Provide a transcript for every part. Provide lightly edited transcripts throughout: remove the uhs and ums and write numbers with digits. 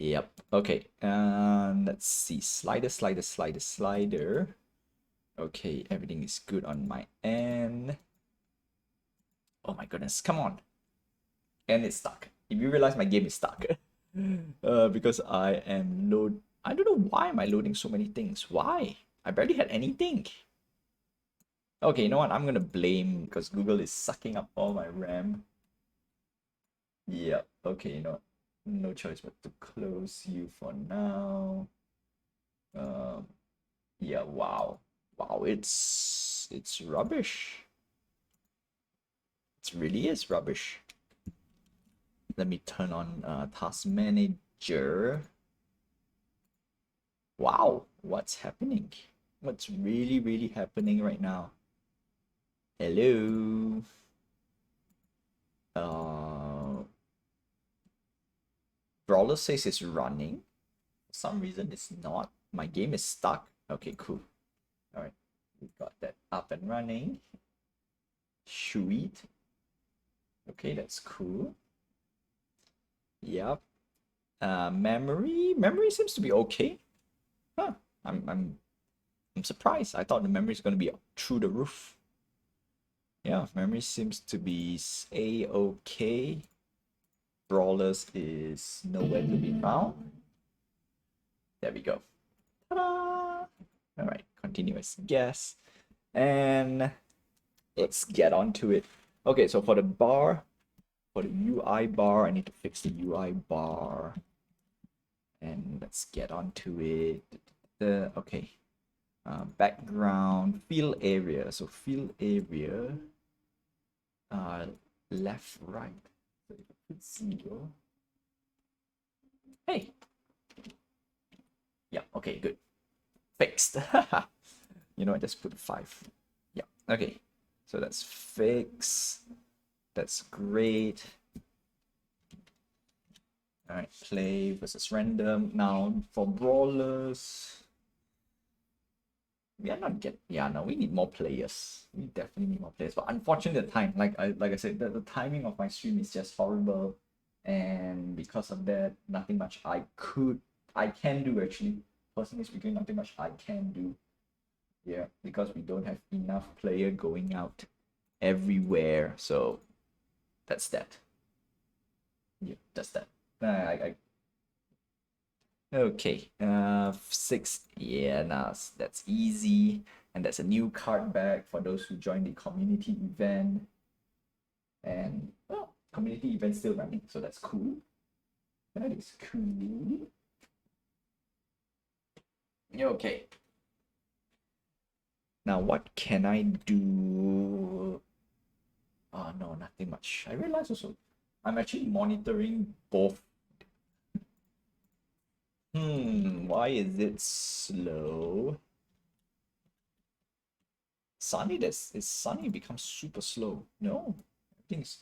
Yep. Okay. Let's see. Slider. Okay, everything is good on my end. Oh my goodness, come on. And it's stuck. If you realize my game is stuck. Because I don't know why am I loading so many things. Why? I barely had anything. Okay, you know what? I'm gonna blame because Google is sucking up all my RAM. Yeah, okay, you know what? No choice but to close you for now. Um, yeah, wow. Wow, it's rubbish. It really is rubbish. Let me turn on Task Manager. Wow, what's happening? What's really happening right now? Hello. Uh, Brawler says it's running. For some reason it's not. My game is stuck. Okay, cool. All right, we got that up and running. Sweet. Okay, that's cool. Yep. Memory seems to be okay. Huh. I'm surprised. I thought the memory is gonna be through the roof. Yeah, memory seems to be a-okay. Brawlers is nowhere to be found. There we go. Ta-da! All right, continuous guess. And let's get on to it. Okay, so for the bar, for the UI bar, I need to fix the UI bar. And let's get on to it. Okay. Background, fill area. So fill area, uh, left, right. So if I put 0. Hey. Yeah, okay, good. Fixed. You know, I just put 5. Yeah, okay. So that's fixed. That's great. All right, play versus random. Now for brawlers, we are not get. Yeah, no, we need more players. We definitely need more players. But unfortunately, the time, like I said, the timing of my stream is just horrible, and because of that, nothing much I can do actually. Personally speaking, nothing much I can do. Yeah, because we don't have enough player going out everywhere. So that's that. Yeah, that's that. I Okay, 6. Yeah, nah, that's easy. And that's a new card back for those who joined the community event. And, well, community event still running, so that's cool. That is cool. Okay. Now, what can I do? Oh, no, nothing much. I realize also, I'm actually monitoring both. Why is it slow? Sunny, is Sunny becomes super slow. No, everything's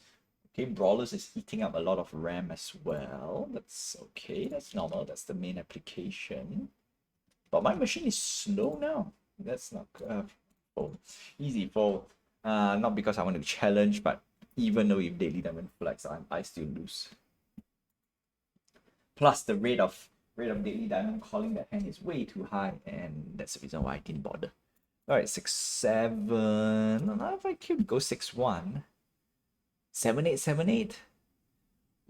okay. Brawlers is eating up a lot of RAM as well. That's okay. That's normal. That's the main application. But my machine is slow now. That's not oh, easy for not because I want to challenge, but even though if Daily Diamond flags, I still lose. Plus the rate of Daily Diamond calling that hand is way too high, and that's the reason why I didn't bother. All right, 6-7. Not if I could go 6-1. 7-8.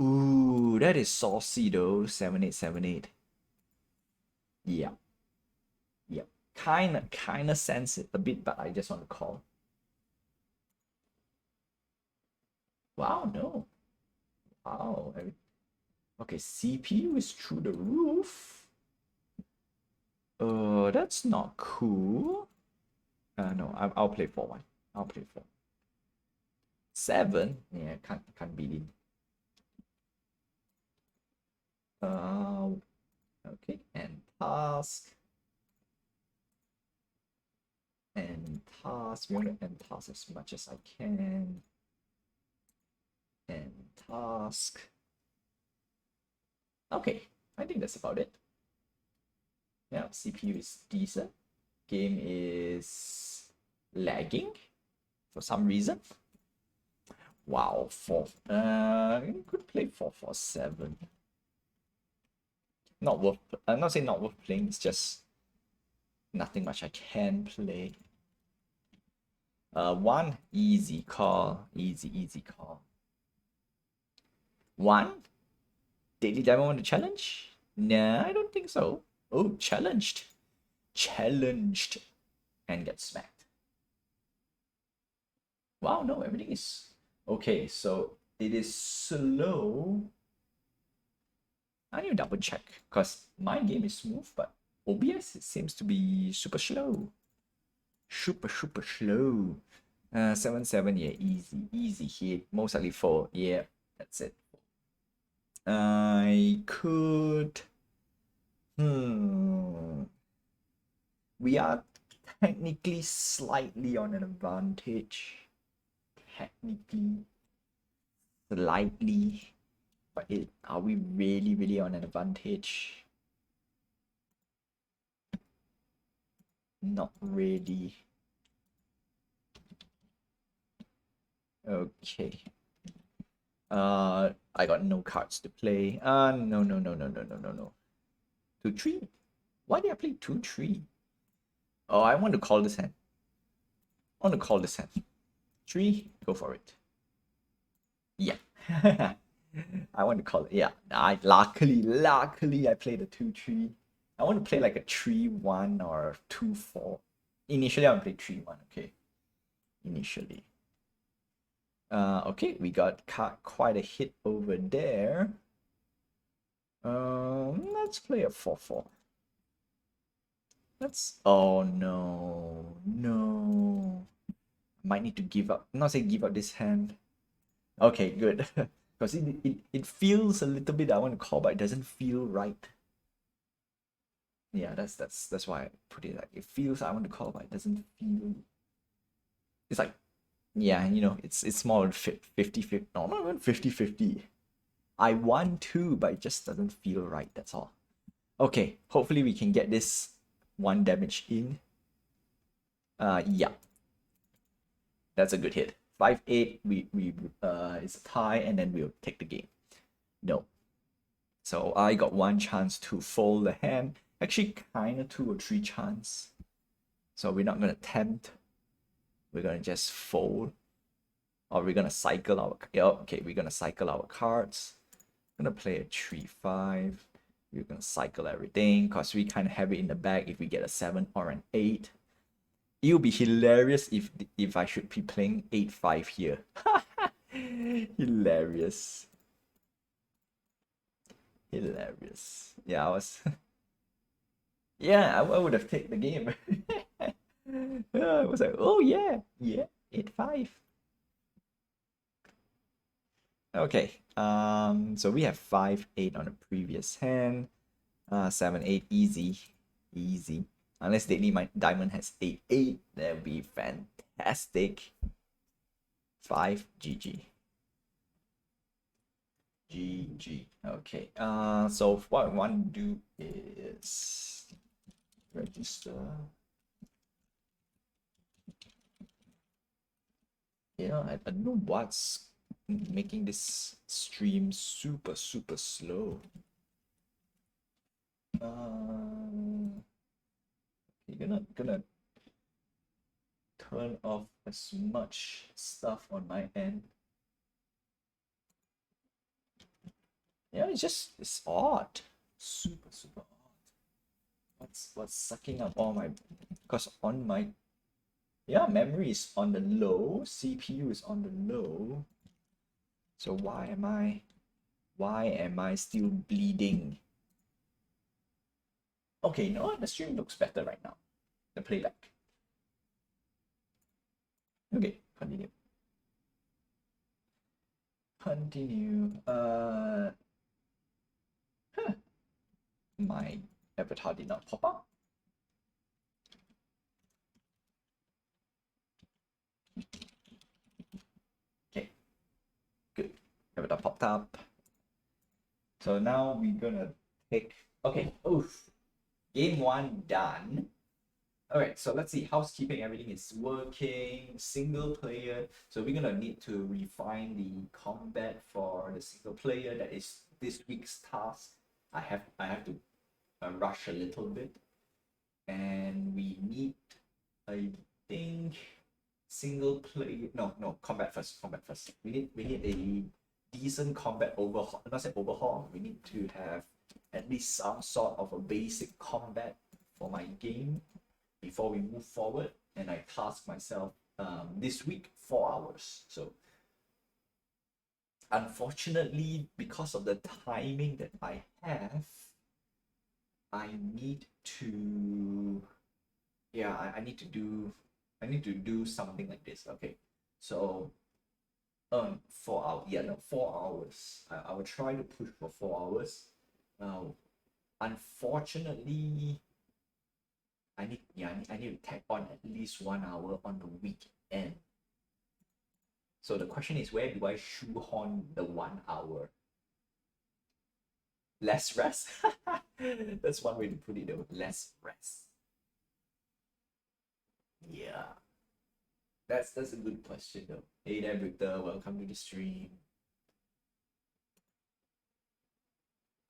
Ooh, that is saucy though. 7-8. Yeah. Yeah. Kinda sense it a bit, but I just want to call. Wow, no. Wow. Okay, CPU is through the roof. That's not cool. No, I'll play 4-1. I'll play 4. 7? Yeah, can't beat it. Okay, and task. And task. We want to end task as much as I can. And task. Okay, I think that's about it. Yeah, CPU is decent. Game is lagging for some reason. Wow, 4. Could play 4-4-7. not worth. I'm not saying not worth playing. It's just nothing much I can play. One easy call, easy call. One daily diamond want to challenge? Nah, I don't think so. Oh, challenged, and get smacked. Wow, no, everything is okay. So it is slow. I need to double check because my game is smooth, but OBS it seems to be super slow. Super slow. 7-7, yeah, easy hit. Most likely 4. Yeah, that's it. I could. We are technically slightly on an advantage. Technically, slightly. But are we really on an advantage? Not really. Okay. I got no cards to play. No. 2-3. Why did I play 2-3? Oh, I want to call this hand. 3, go for it. Yeah. I want to call it. Yeah. I luckily I played a 2-3. I want to play like a 3-1 or 2-4. Initially I want to play 3-1, okay. Initially. Okay, we got quite a hit over there. Let's play a 4-4. Oh no. Might need to give up. I'm not saying give up this hand. Okay, good. Because it feels a little bit I want to call, but it doesn't feel right. Yeah, that's why I put it like it feels I want to call, but it doesn't feel. It's like, yeah, you know, it's more 50-50. No, not even 50-50. I want to, but it just doesn't feel right. That's all. Okay, hopefully we can get this 1 damage in. Yeah, that's a good hit. 5-8. We it's a tie, and then we'll take the game. No. So I got 1 chance to fold the hand. Actually, kind of 2 or 3 chance. So we're not gonna tempt. We're gonna just fold, or we're gonna cycle our. Yeah, okay, we're gonna cycle our cards. Gonna play a 3-5. We're gonna cycle everything because we kind of have it in the bag if we get a 7 or an 8. It would be hilarious if I should be playing 8-5 here. Hilarious. Yeah, I was. Yeah, I would have taken the game. I was like, oh yeah, 8-5. Okay. So we have 5-8 on the previous hand. 7-8, easy. Unless Daily Diamond has 8-8, that would be fantastic. 5, GG. Okay. So what I want to do is register. Yeah, I don't know what's making this stream super slow. You're gonna turn off as much stuff on my end. Yeah, it's odd. Super odd. What's sucking up all my, because on my, yeah, memory is on the low, CPU is on the low. So why am I still bleeding? Okay, you know what? The stream looks better right now. The playback. Okay, continue. My avatar did not pop up. Okay, good. Avatar popped up. So now we're gonna take. Okay, oof. Game 1 done. Alright, so let's see. Housekeeping, everything is working. Single player. So we're gonna need to refine the combat for the single player. That is this week's task. I have to rush a little bit, and we need, I think, single play. No, combat first. Combat first. We need a decent combat overhaul. Not say overhaul. We need to have at least some sort of a basic combat for my game before we move forward. And I task myself this week 4 hours. So unfortunately, because of the timing that I have, I need to, yeah, I need to do something like this. Okay, so 4 hours. Yeah, no, 4 hours. I will try to push for 4 hours. Now, unfortunately, I need to tag on at least 1 hour on the weekend. So the question is, where do I shoehorn the 1 hour? Less rest? That's one way to put it though. Less rest. Yeah. That's a good question though. Hey there, Victor. Welcome to the stream.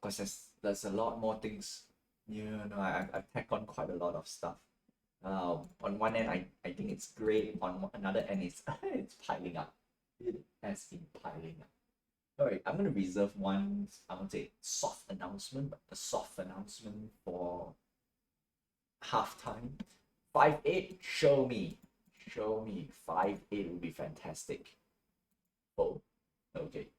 Because there's a lot more things. Yeah, no, I've tacked on quite a lot of stuff. On one end, I think it's great. On another end, it's piling up. It has been piling up. All right, I'm gonna reserve one. I won't say soft announcement, but a soft announcement for halftime. 5-8, show me. 5-8 would be fantastic. Oh, okay.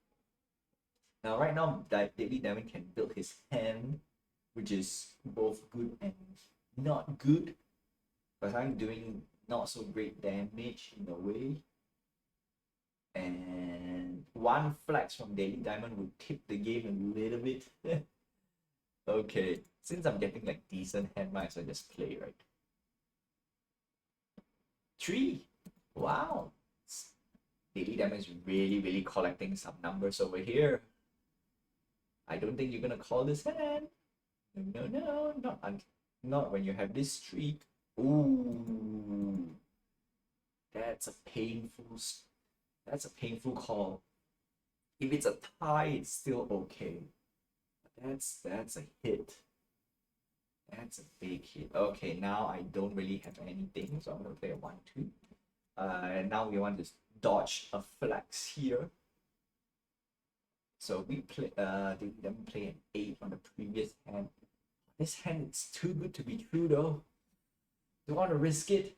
Now, right now, Daily Diamond can build his hand, which is both good and not good. But I'm doing not so great damage in a way. And one flex from Daily Diamond would tip the game a little bit. Okay, since I'm getting like decent hand, might as well just play, right? 3. Wow. Daily Diamond is really collecting some numbers over here. I don't think you're gonna call this hand. No, not when you have this streak. Ooh, that's a painful call. If it's a tie, it's still okay. That's a hit. That's a big hit. Okay, now I don't really have anything, so I'm gonna play a 1-2. And now we want to dodge a flex here. So we play them play an 8 on the previous hand. This hand is too good to be true though. Do you want to risk it?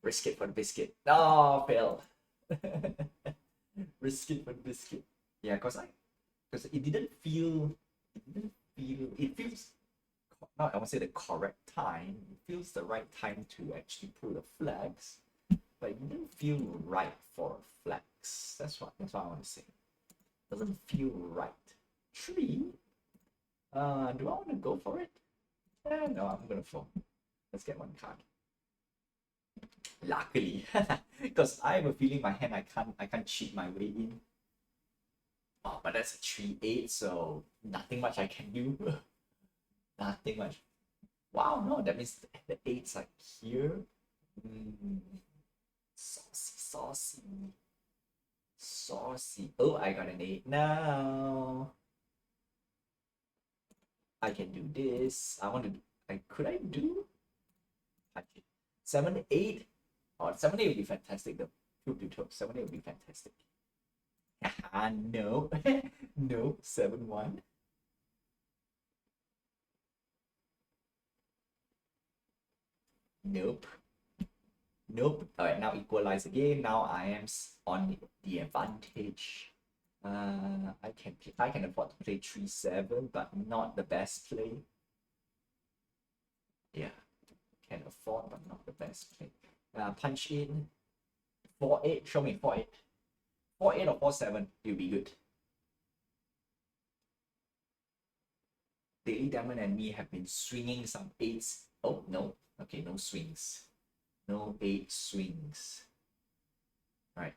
Risk it for the biscuit. Oh, failed. Risk it for the biscuit. Yeah, because it didn't feel it feels not, I won't say the correct time. It feels the right time to actually pull the flags, but it didn't feel right for a flex. That's what I want to say. Doesn't feel right. 3. Do I want to go for it? No, I'm gonna fall. Let's get one card. Luckily, because I have a feeling my hand I can't cheat my way in. Oh, but that's a 3-8, so nothing much I can do. Nothing much. Wow, no, that means the 8's like here. Saucy. Oh, I got an 8 now. I can do this. Could I do 7-8? Oh, 7-8 would be fantastic though. 2-2. 7-8 would be fantastic. No. No, 7-1. Nope. Alright, now equalize again. Now I am on the advantage. I can afford to play 3-7, but not the best play. Yeah, can afford, but not the best play. Punch in 4-8. Show me 4-8. 4-8 or 4-7, it'll be good. Daily Diamond and me have been swinging some 8s. Oh no, okay, no swings. No 8 swings. Right.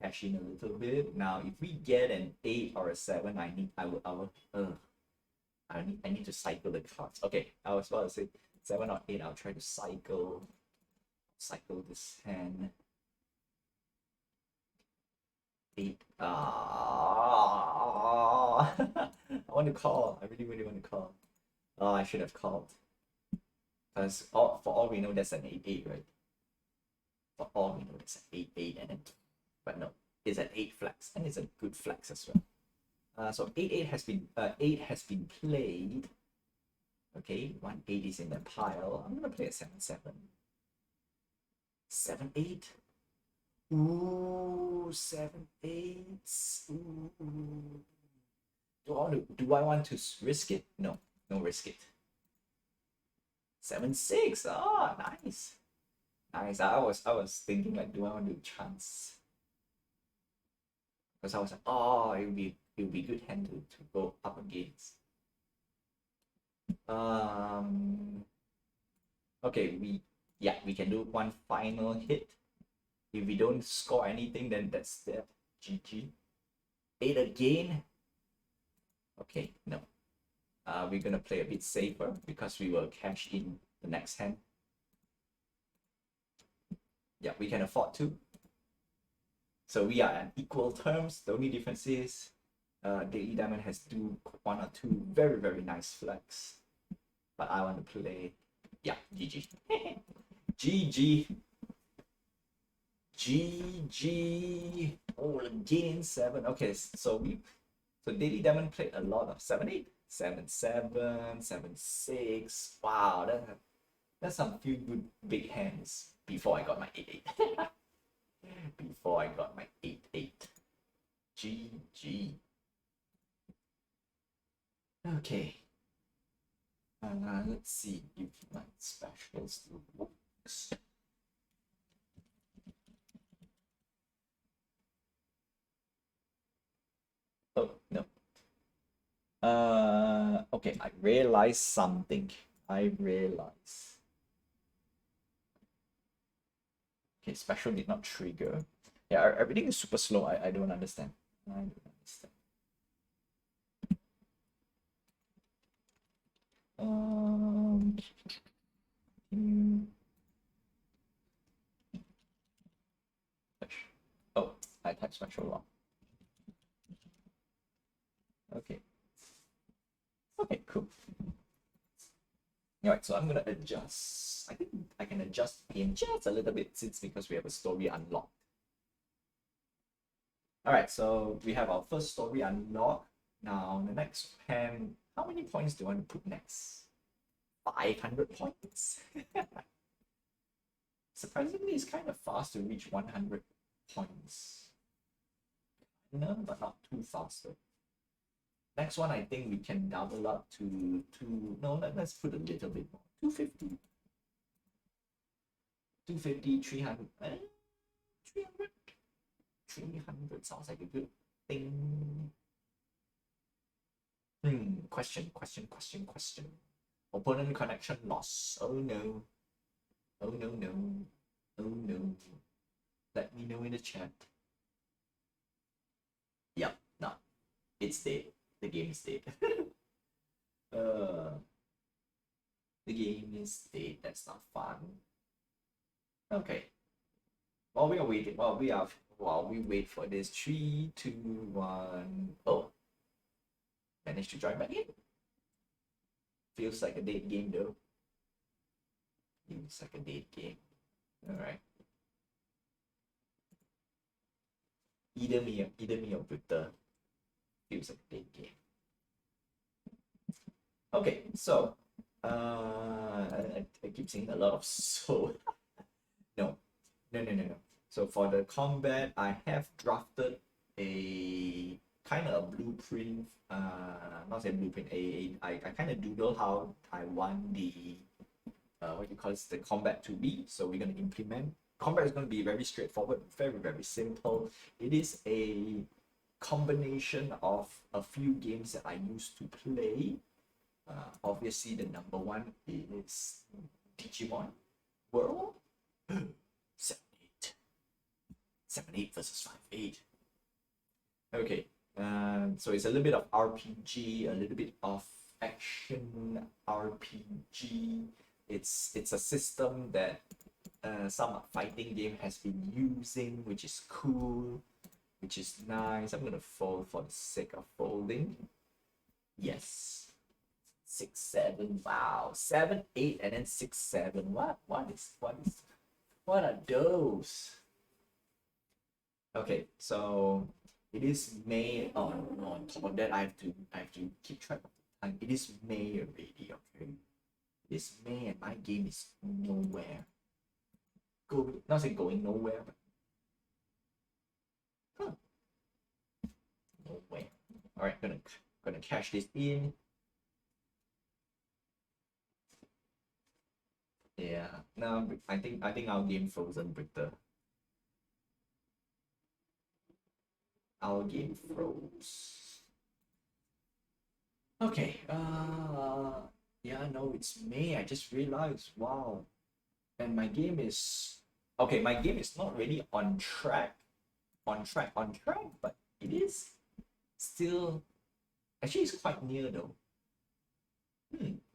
Cash in a little bit. Now, if we get an 8 or a 7, I need to cycle the cards. Okay, I was about to say 7 or 8. I'll try to cycle this hand. 8. I want to call. I really, really want to call. Oh, I should have called. Because for all we know, that's an 8-8, right? For all we know, it's an 8-8, and then, but no, it's an 8 flex, and it's a good flex as well. So 8-8 has been played. Okay, 1-8 is in the pile. I'm gonna play a 7-7. 7-8. Ooh, 7-8. Ooh. Do I want to risk it? No, no risk it. 7-6. Ah, nice. Nice. I was thinking like, do I want to chance? Because I was like, oh, it would be good hand to go up against. Okay, we can do one final hit. If we don't score anything, then that's that. GG. 8 again. Okay, no. We're gonna play a bit safer because we will cash in the next hand. Yeah, we can afford to. So we are on equal terms. The only difference is Daily Diamond has one or two very, very nice flags. But I want to play. Yeah, GG. GG. GG. Oh, again 7. Okay, so Daily Diamond played a lot of 7-8, 7-7, 7-6. Wow, that's some few good big hands before I got my 8-8. Before I got my 8-8. GG. Okay. Let's see if my special still works. Oh, no. Okay, I realized something. I realized. Okay, special did not trigger. Yeah, everything is super slow. I don't understand. I don't understand. Oh, I typed special wrong. Okay. Okay, cool. Alright, so I'm gonna adjust. I think I can adjust game just a little bit since because we have a story unlocked. Alright, so we have our first story unlocked. Now the next hand, how many points do I want to put next? 500 points? Surprisingly, it's kind of fast to reach 100 points. No, but not too fast though. Next one, I think we can double up to no, let's put a little bit more. 250. 250, 300. 300? 300 sounds like a good thing. Question. Opponent connection loss. Oh no. Oh no. Oh no. Let me know in the chat. Yep, no. It's dead. The game is dead. The game is dead. That's not fun. Okay. While we wait for this 3, 2, 1. Oh, managed to join back in. Feels like a dead game though. Feels like a dead game. All right. Either me or Victor. Feels like a dead game. Okay, so I keep saying a lot of so. No. So for the combat, I have drafted a kind of a blueprint. Not say blueprint. I kind of doodle how I want the what you call it, the combat to be. So we're gonna implement. Combat is gonna be very straightforward, very simple. It is a combination of a few games that I used to play. Obviously, the number one is Digimon World. 7-8. 7-8 versus 5-8. Okay, so it's a little bit of RPG, a little bit of action RPG. It's a system that some fighting game has been using, which is cool, which is nice. I'm gonna fold for the sake of folding. Yes. 6, 7. Wow. 7, 8, and then 6, 7. What are those? Okay, so it is May. Oh no, on top of that, I have to keep track of the time. It is May already, okay? It is May and my game is nowhere. Not say going nowhere, but nowhere. Alright, gonna cash this in. Yeah. Now I think our game frozen, Britta. Our game froze. Okay. Yeah, no, it's May. I just realized. Wow. And my game is okay. My game is not really on track, but it is still. Actually, it's quite near though.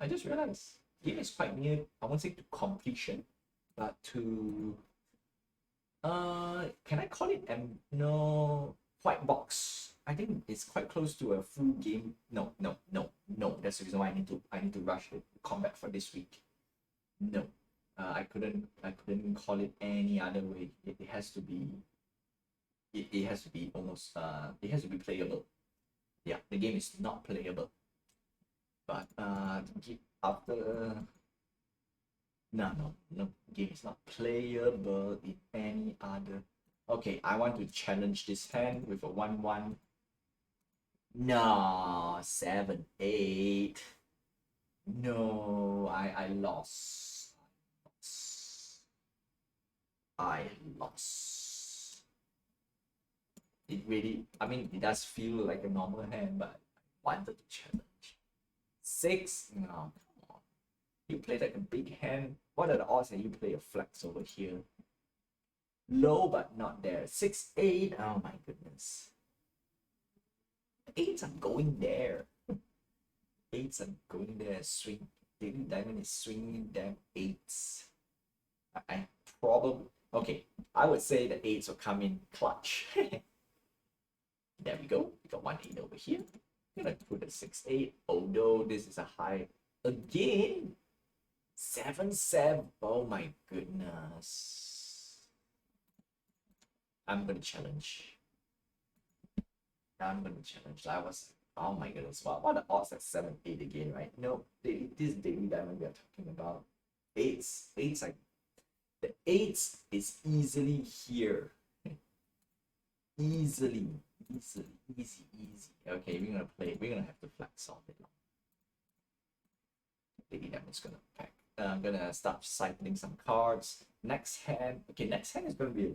I just realized game is quite near. I won't say to completion, but to can I call it no white box? I think it's quite close to a full game. No, no, no, no. That's the reason why I need to rush the combat for this week. No, I couldn't call it any other way. It has to be. It has to be almost. It has to be playable. Yeah, the game is not playable. But after no, game is not playable in any other. Okay, I want to challenge this hand with a 1-1. No, 7, 8. No, I lost. I lost. It really, I mean, it does feel like a normal hand, but I wanted to challenge. 6? No, come on. You play like a big hand. What are the odds that you play a flex over here? Low, but not there. 6, 8. Oh my goodness. 8s are going there. 8s are going there. Swing. Daily Diamond is swinging them 8s. I probably. Okay, I would say the 8s will come in clutch. There we go. We got 1 8 over here. I'm gonna put a 6 8. Although this is a high again. 7 7. Oh my goodness. I'm gonna challenge. I was, oh my goodness. What are the odds at 7 8 again, right? No, this Daily Diamond we are talking about. 8s. 8s like the 8s is easily here. Easy. Okay, we're gonna have to flex all day long. Maybe that one's gonna pack. I'm gonna start cycling some cards. Next hand. Okay, next hand is gonna be.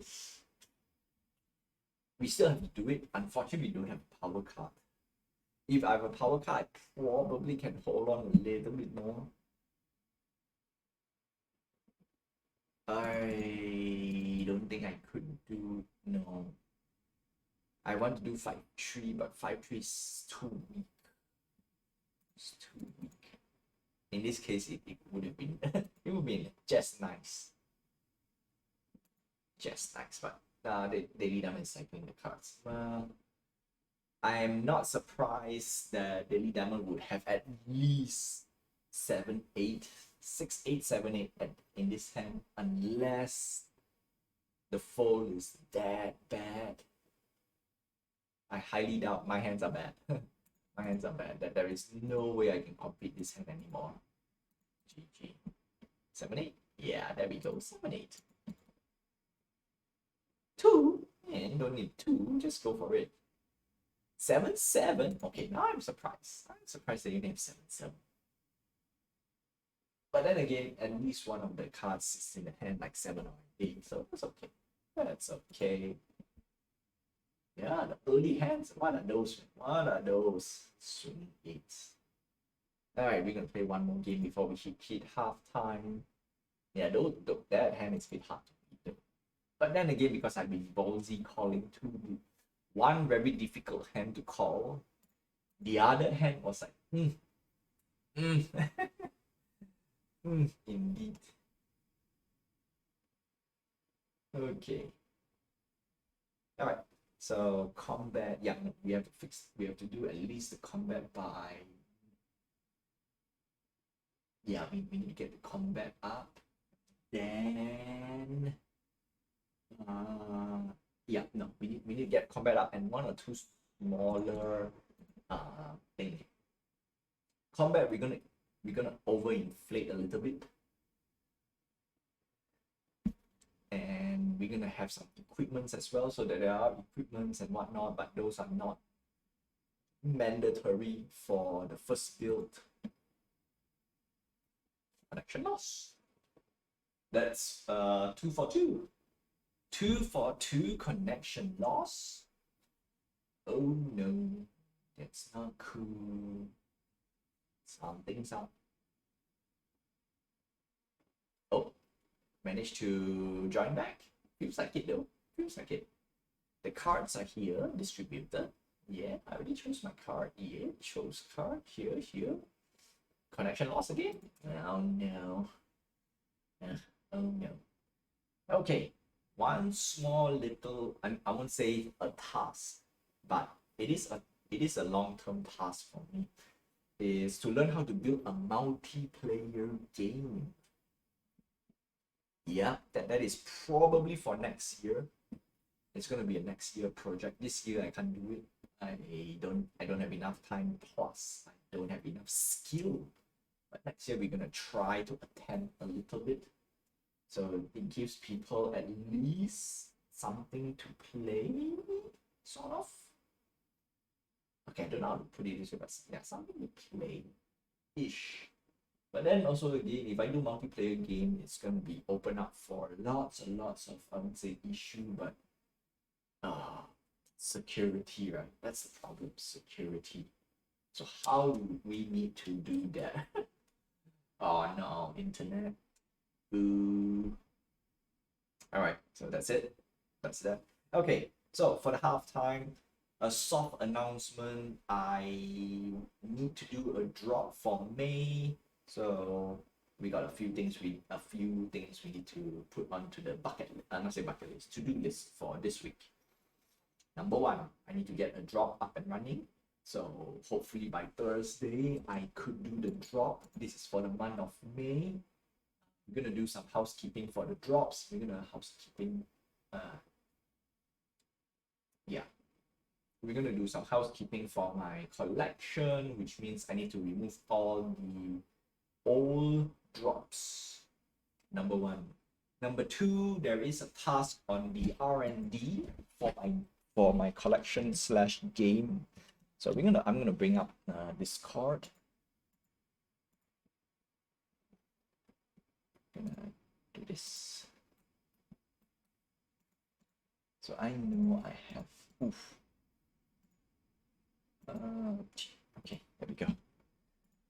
We still have to do it. Unfortunately, we don't have a power card. If I have a power card, I probably can hold on a little bit more. I don't think I could do. No. I want to do 5-3, but 5-3 is too weak. It's too weak. In this case, it would have been it would have been just nice. But they lead them in cycling the cards. I am not surprised that Daily Diamond would have at least 7 8 6 8 7 8 in this hand, unless the fold is that bad. I highly doubt. My hands are bad. My hands are bad. That there is no way I can complete this hand anymore. GG. 7 8. Yeah, there we go. 7 8. 2. Yeah, you don't need 2. Just go for it. 7 7. Okay, now I'm surprised. I'm surprised that you named 7 7. But then again, at least one of the cards is in the hand, like 7 or 8. So that's okay. That's okay. Yeah, the early hands. What are those? Swing 8s. Alright, we're gonna play one more game before we hit half time. Yeah, that hand is a bit hard to beat though. But then again, because I've been ballsy calling one very difficult hand to call, the other hand was like, indeed. Okay. Alright. So combat, yeah, we have to do at least the combat by Yeah, we need to get the combat up. Then yeah, no, we need to get combat up and one or two smaller thing. Combat we're gonna overinflate a little bit. And we're gonna have some equipments as well, so that there are equipments and whatnot, but those are not mandatory for the first build. Connection loss. That's 2 for 2. 2 for 2 connection loss. Oh no, that's not cool. Something's up. Oh, managed to join back. Feels like it though. Feels like it. The cards are here, distributed. Yeah, I already chose my card. Yeah, chose card here, here. Connection lost again. Oh no. Oh no. Okay, one small little, I won't say a task, but it is a long-term task for me, is to learn how to build a multiplayer game. Yeah, that is probably for next year. It's gonna be a next year project. This year I can't do it. I don't have enough time, plus I don't have enough skill. But next year we're gonna try to attempt a little bit. So it gives people at least something to play, sort of. Okay, I don't know how to put it this way, but yeah, something to play-ish. But then also again, if I do multiplayer game, it's gonna be open up for lots and lots of, I wouldn't say issue, but security, right? That's the problem, security. So how do we need to do that? Oh no, internet. Boo. All right, so that's it. That's that. Okay, so for the halftime, a soft announcement. I need to do a drop for May. So we got a few things we need to put onto the not say bucket list, to do list for this week. Number one, I need to get a drop up and running. So hopefully by Thursday I could do the drop. This is for the month of May. We're gonna do some housekeeping for the drops. We're gonna we're gonna do some housekeeping for my collection, which means I need to remove all the old drops. Number one. Number two, there is a task on the R&D for my collection slash game. So I'm gonna bring up this card. Gonna do this. So I know I have. Oof. Okay, there we go.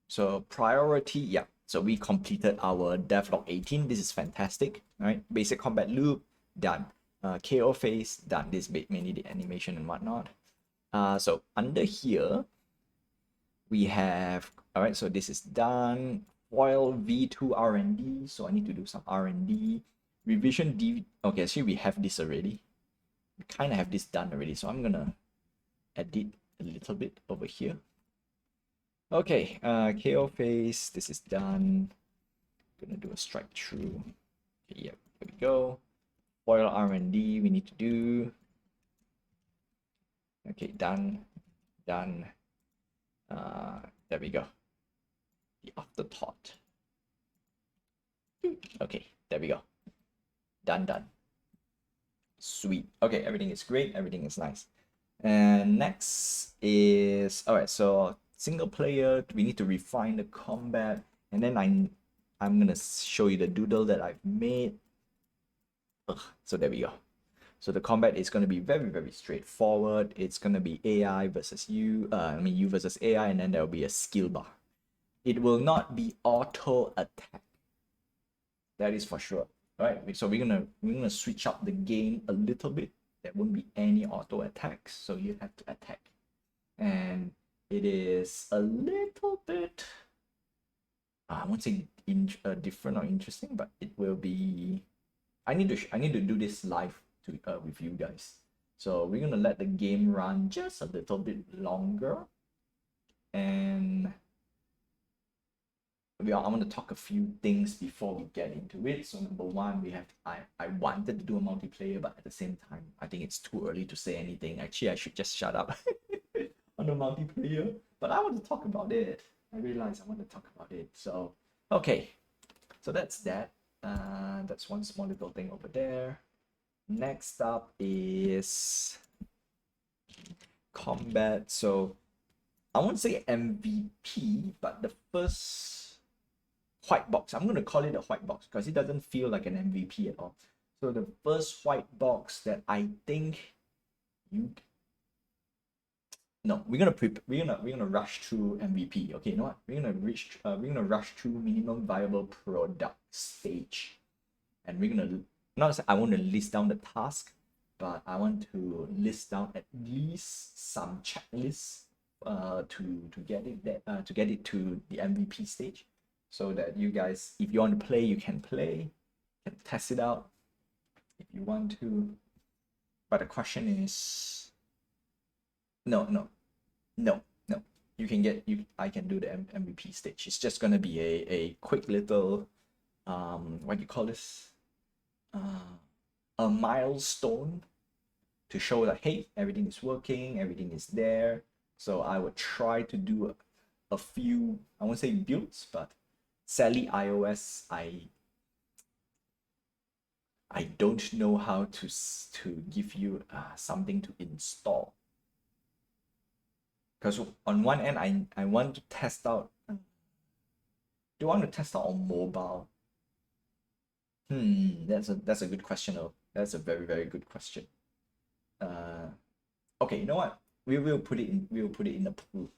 So priority, yeah. So we completed our devlog 18. This is fantastic. All right, basic combat loop done. KO phase done. This mainly the animation and whatnot. So under here we have, all right, so this is done. Foil V2 R&D, so I need to do some R&D. Revision D, okay, actually we have this already. We kind of have this done already, so I'm gonna edit a little bit over here. Okay, KO phase, this is done. Gonna do a strike through. Okay, yep, there we go. Foil R&D we need to do. Okay, done. There we go. The afterthought. Okay, there we go. Done. Sweet. Okay, everything is great. Everything is nice. And next is, all right, so single player, we need to refine the combat. And then I'm gonna show you the doodle that I've made. So there we go. So the combat is going to be very, very straightforward. It's going to be AI versus you, you versus AI, and then there will be a skill bar. It will not be auto attack. That is for sure. All right, so we're gonna switch up the game a little bit. There won't be any auto attacks, so you have to attack. And it is a little bit, I won't say different or interesting, but it will be. I need to do this live with you guys. So we're gonna let the game run just a little bit longer, and I want to talk a few things before we get into it. So number one, I wanted to do a multiplayer, but at the same time, I think it's too early to say anything. Actually, I should just shut up on the multiplayer. But I want to talk about it. I realize I want to talk about it. So okay, so that's that. That's one small little thing over there. Next up is combat. So I won't say MVP, but the first white box. I'm going to call it a white box because it doesn't feel like an MVP at all. So the first white box that I think you no, we're gonna rush through MVP. Okay, you know what? We're gonna rush through minimum viable product stage, and we're gonna not I want to list down the task, but I want to list down at least some checklists to get it to get it to the MVP stage, so that you guys, if you want to play, you can play, can test it out if you want to. But the question is, no. You can get I can do the MVP stage. It's just gonna be a quick little what do you call this? A milestone to show that hey, everything is working, everything is there. So I would try to do a few, I won't say builds, but sadly iOS, I don't know how to give you something to install. Because on one end, I want to test out. Do I want to test out on mobile? That's a good question. Oh, that's a very very good question. Okay, you know what? We will put it in the pool.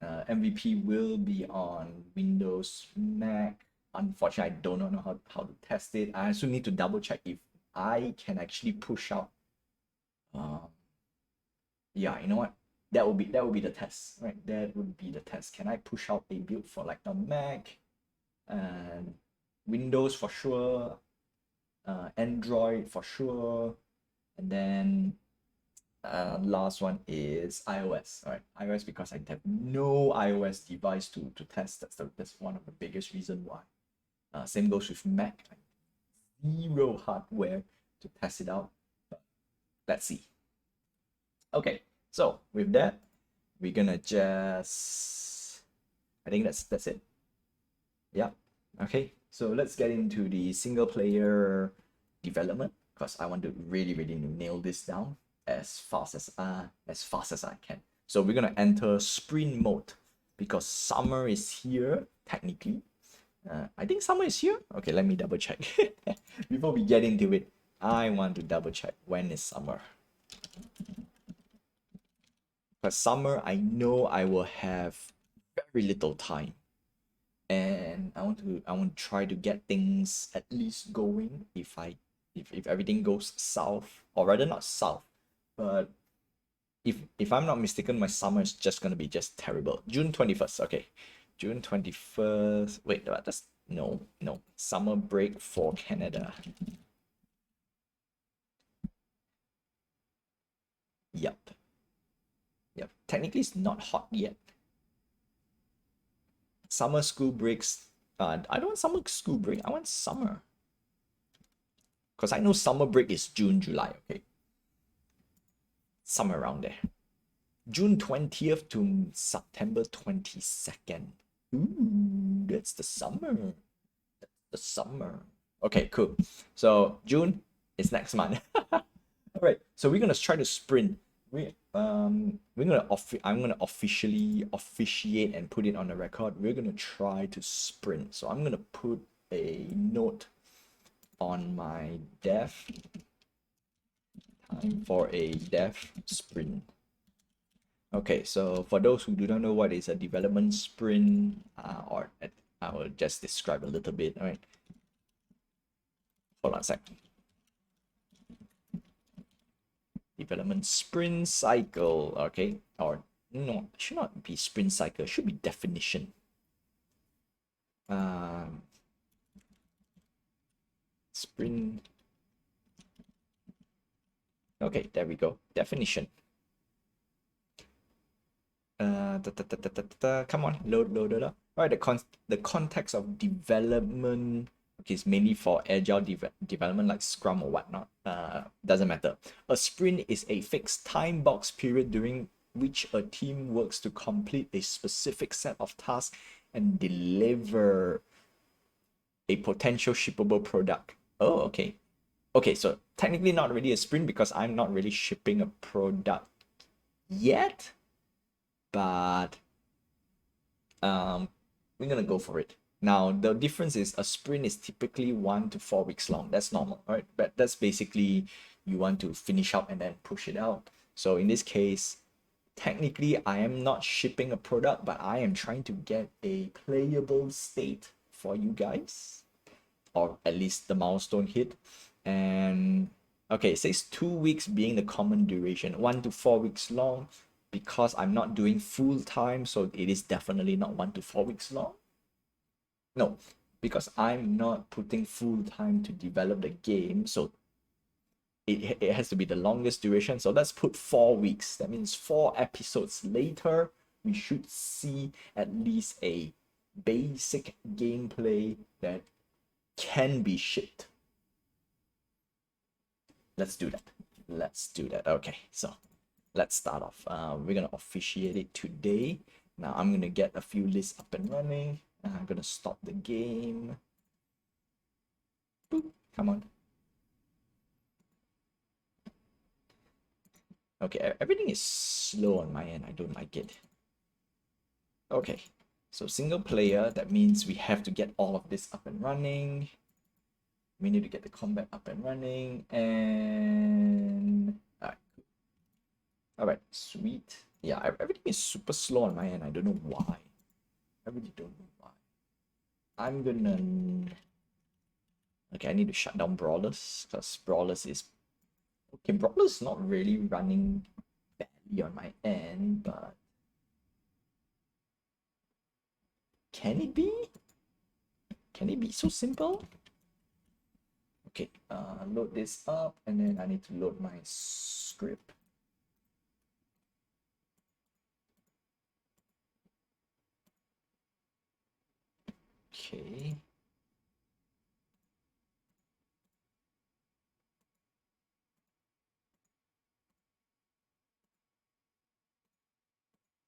MVP will be on Windows, Mac. Unfortunately, I don't know how to test it. I also need to double check if I can actually push out. Yeah, you know what? That would be the test, right? That would be the test. Can I push out a build for like the Mac and Windows for sure, Android for sure, and then last one is iOS. All right, iOS because I have no iOS device to test. That's one of the biggest reason why. Same goes with Mac. Zero hardware to test it out. But let's see. Okay, so with that, we're gonna just. I think that's it. Yeah. Okay. So let's get into the single player development because I want to really nail this down as fast as I can. So we're gonna enter sprint mode because summer is here technically. I think summer is here. Okay, let me double check before we get into it. I want to double check when is summer. Because summer, I know I will have very little time, and I want to try to get things at least going if everything goes south, or rather not south, but if I'm not mistaken, my summer is just gonna be just terrible. June 21st, okay. June 21st. Wait, that's no. Summer break for Canada. Yep. Technically it's not hot yet. Summer school breaks. I don't want summer school break. I want summer. Because I know summer break is June, July, okay? Somewhere around there. June 20th to September 22nd. Ooh, that's the summer. That's the summer. Okay, cool. So June is next month. All right, so we're gonna try to sprint. I'm gonna officially officiate and put it on the record. We're gonna try to sprint. So I'm gonna put a note on my dev. Time for a dev sprint. Okay, so for those who do not know what is a development sprint, or I will just describe a little bit. All right, hold on a sec. Development sprint cycle. Okay, or no, it should not be sprint cycle. It should be definition. Sprint. Okay, there we go. Definition. Come on, load it up. Right, the context of development, okay, is mainly for agile development like Scrum or whatnot. Doesn't matter. A sprint is a fixed time box period during which a team works to complete a specific set of tasks and deliver a potential shippable product. Oh, okay. Okay, so technically not really a sprint because I'm not really shipping a product yet, but we're gonna go for it. Now the difference is a sprint is typically 1 to 4 weeks long. That's normal, right? But that's basically you want to finish up and then push it out. So in this case, technically I am not shipping a product, but I am trying to get a playable state for you guys, or at least the milestone hit. And okay, it says 2 weeks being the common duration, 1 to 4 weeks long, because I'm not doing full time, so it is definitely not 1 to 4 weeks long. No, because I'm not putting full time to develop the game, so it has to be the longest duration. So let's put 4 weeks. That means 4 episodes later, we should see at least a basic gameplay that can be shipped. Let's do that. Let's do that. Okay, so let's start off. We're gonna officiate it today. Now I'm gonna get a few lists up and running. I'm gonna stop the game. Boop, come on. Okay, everything is slow on my end. I don't like it. Okay, so single player, that means we have to get all of this up and running. We need to get the combat up and running, and all right, sweet. Yeah, everything is super slow on my end. I don't know why. I really don't know why. I'm gonna... Okay, I need to shut down Brawlers, because Brawlers is... Okay, Brawlers is not really running badly on my end, but... Can it be? Can it be so simple? Okay, load this up, and then I need to load my script. Okay.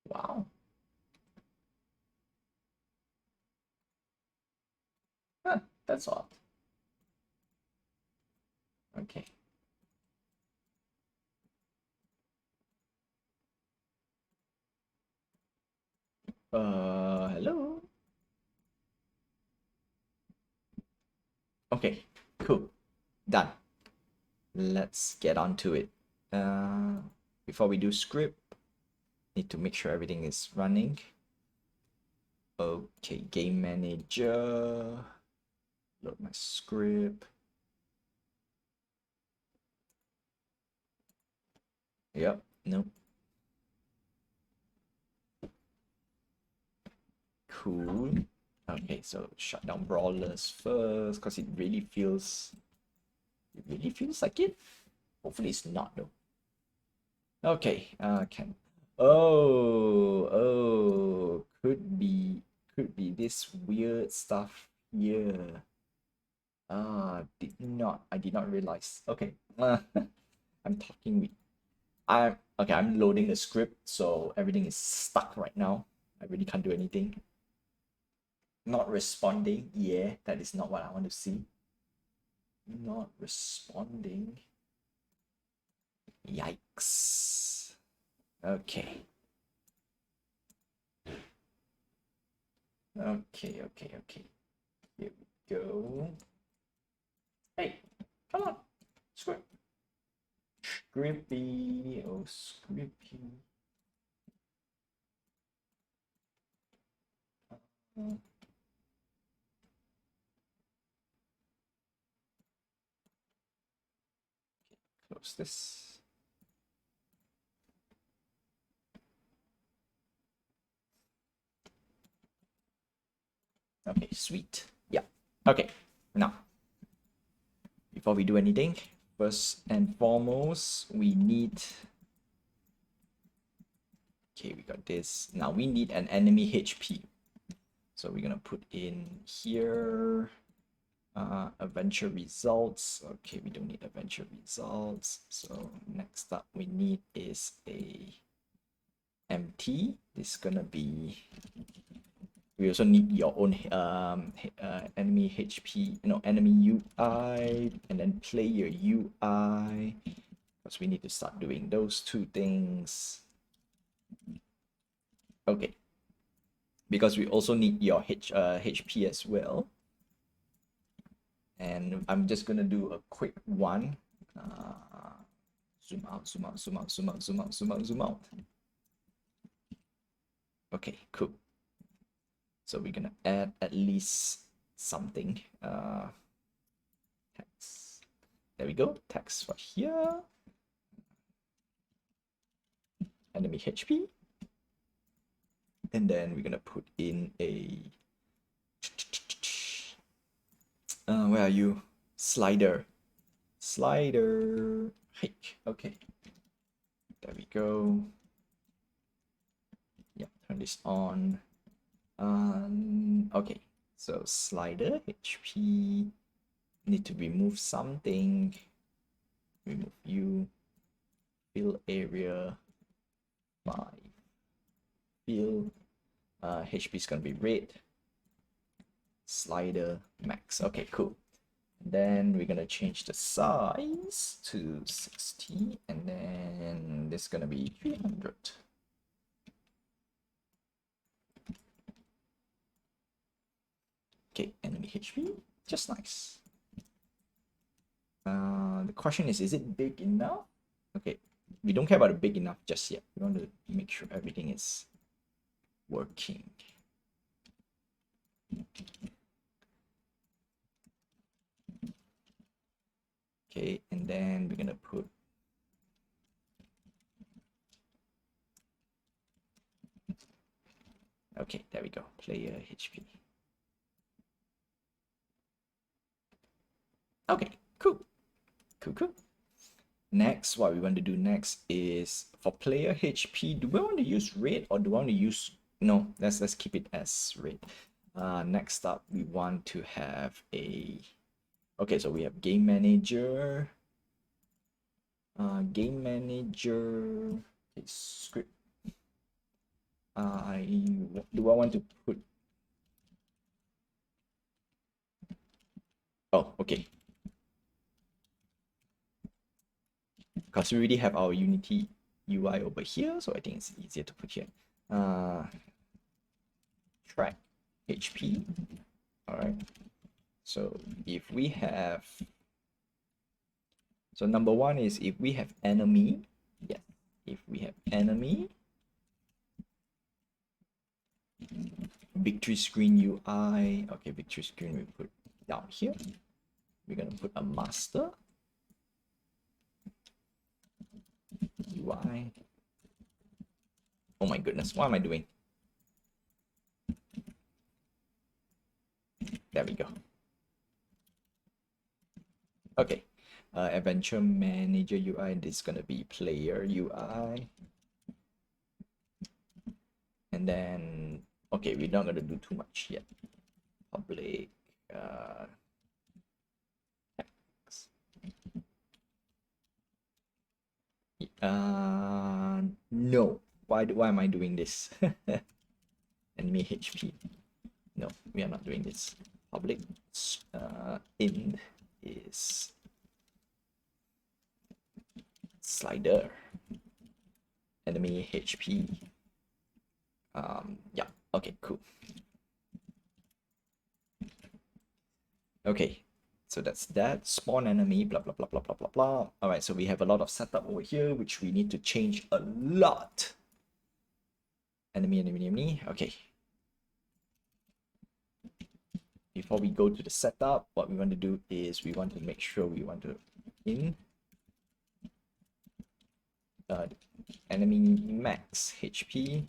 Wow. Huh, that's odd. Okay. Hello? Okay, cool. Done. Let's get on to it. Before we do script, need to make sure everything is running. Okay, game manager. Load my script. Yep, nope. Cool. Okay, so shut down Brawlers first, because it really feels like it. Hopefully it's not though. Okay, can... could be this weird stuff here. I did not realize. Okay. I'm talking with... I'm loading the script, so everything is stuck right now. I really can't do anything. Not responding. Yeah, that is not what I want to see. Not responding. Yikes. Okay. Okay. Here we go. Hey, come on. Script. Scrippy. Oh, Scrippy. Close this. Okay, sweet. Yeah. Okay. Now, before we do anything, first and foremost, we need... Okay, we got this. Now we need an enemy HP. So we're gonna put in here adventure results. Okay, we don't need adventure results. So next up we need is a empty. This is gonna be, we also need your own enemy HP, enemy UI, and then player UI, because we need to start doing those two things. Okay, because we also need your HP as well. And I'm just gonna do a quick one. Zoom out, zoom out, zoom out, zoom out, zoom out, zoom out, zoom out. Okay, cool. So we're gonna add at least something. Text. There we go. Text for here. Enemy HP. And then we're gonna put in a where are you? Slider. Hike. Okay. There we go. Yeah, turn this on. Okay. So slider HP. Need to remove something. Remove you. Fill area. 5. Fill. HP is gonna be red. Slider max. Okay, cool. And then we're gonna change the size to 60, and then this is gonna be 300. Okay, enemy HP, just nice. The question is it big enough? Okay, we don't care about it big enough just yet. We want to make sure everything is working. Okay, and then we're gonna put okay, there we go. Player HP. Okay, cool. Cool. Next, what we want to do next is for player HP, do we want to use red or do we want to use, no, let's keep it as red. Next up, we want to have a, okay, so we have game manager, okay, script. Do I want to put, oh, okay. Because we already have our Unity UI over here, so I think it's easier to put here. Track HP. All right. So if we have, so number one is if we have enemy, yes. If we have enemy, victory screen UI. Okay, victory screen we put down here. We're gonna put a master UI. Oh my goodness, what am I doing? There we go. Okay, adventure manager UI. This is gonna be player UI. And then, okay, we're not gonna do too much yet. Public text. No. Why am I doing this? Enemy HP. No, we are not doing this. Public int is slider. Enemy HP. Yeah. Okay. Cool. Okay. So that's that. Spawn enemy. Blah blah blah blah blah blah blah. All right. So we have a lot of setup over here, which we need to change a lot. Enemy. Okay. Before we go to the setup, what we want to do is we want to make sure we want to in enemy max HP.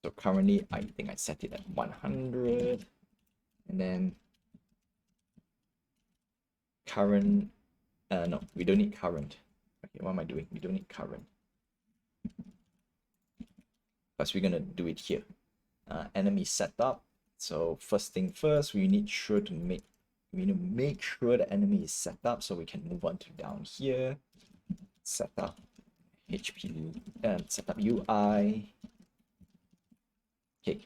So currently, I think I set it at 100, and then current. No, we don't need current. Okay, what am I doing? We don't need current because we're gonna do it here. enemy setup. So first thing first, we need to make sure the enemy is set up, so we can move on to down here, setup HP and setup UI. Okay.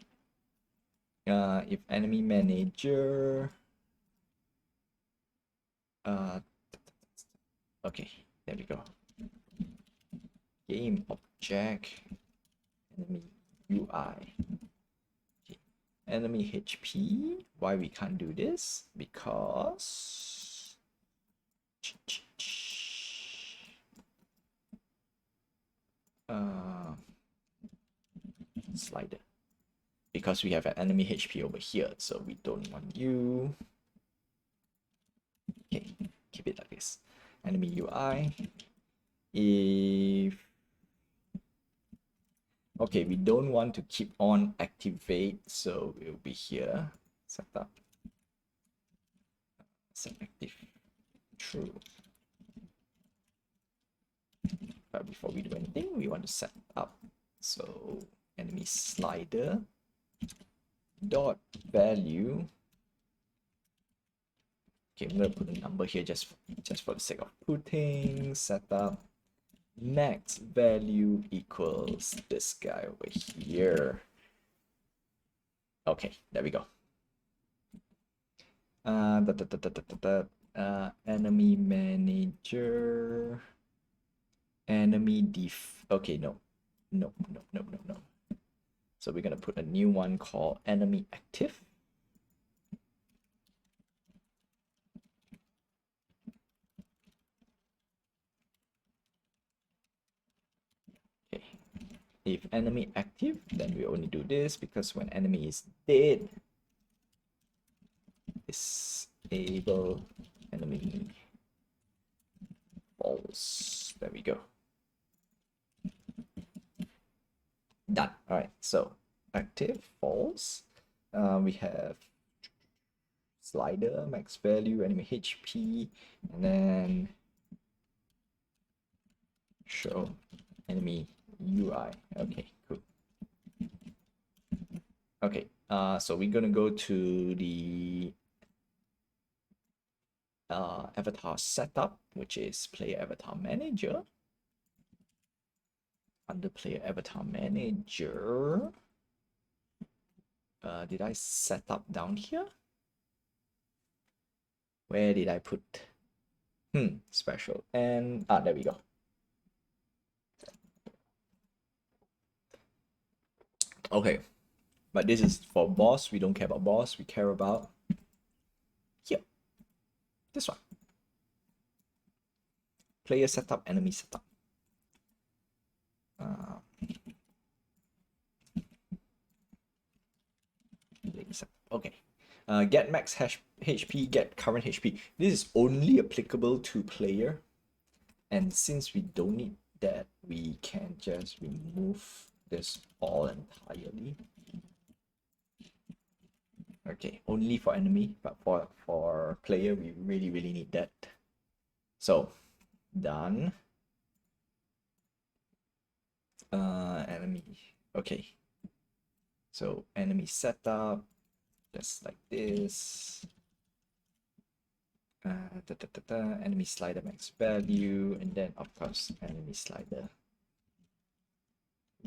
If enemy manager, okay, there we go. Game object, enemy UI. Okay. Enemy HP. Why we can't do this? Because slider. Because we have an enemy HP over here, so we don't want you. Okay, keep it like this. Enemy UI. If okay, we don't want to keep on activate, so it will be here. Setup. Set active. True. But before we do anything, we want to set up. So enemy slider dot value. Okay, I'm gonna put a number here just for the sake of putting setup. Max value equals this guy over here. Okay, there we go. Enemy manager, enemy def. Okay, no. So we're gonna put a new one called enemy active. Okay. If enemy active, then we only do this, because when enemy is dead, disable enemy false. There we go. Done. All right, so active false. We have slider max value, enemy HP, and then show enemy UI. Okay, cool. Okay, so we're gonna go to the avatar setup, which is player avatar manager. Under player avatar manager, did I set up down here? Where did I put special? And there we go. Okay, but this is for boss. We don't care about boss. We care about here, this one. Player setup, enemy setup. Okay. Get max HP, get current HP. This is only applicable to player. And since we don't need that, we can just remove this all entirely. Okay, only for enemy, but for player, we really need that. So, done. Enemy. Okay. So, enemy setup, just like this. Enemy slider max value, and then of course enemy slider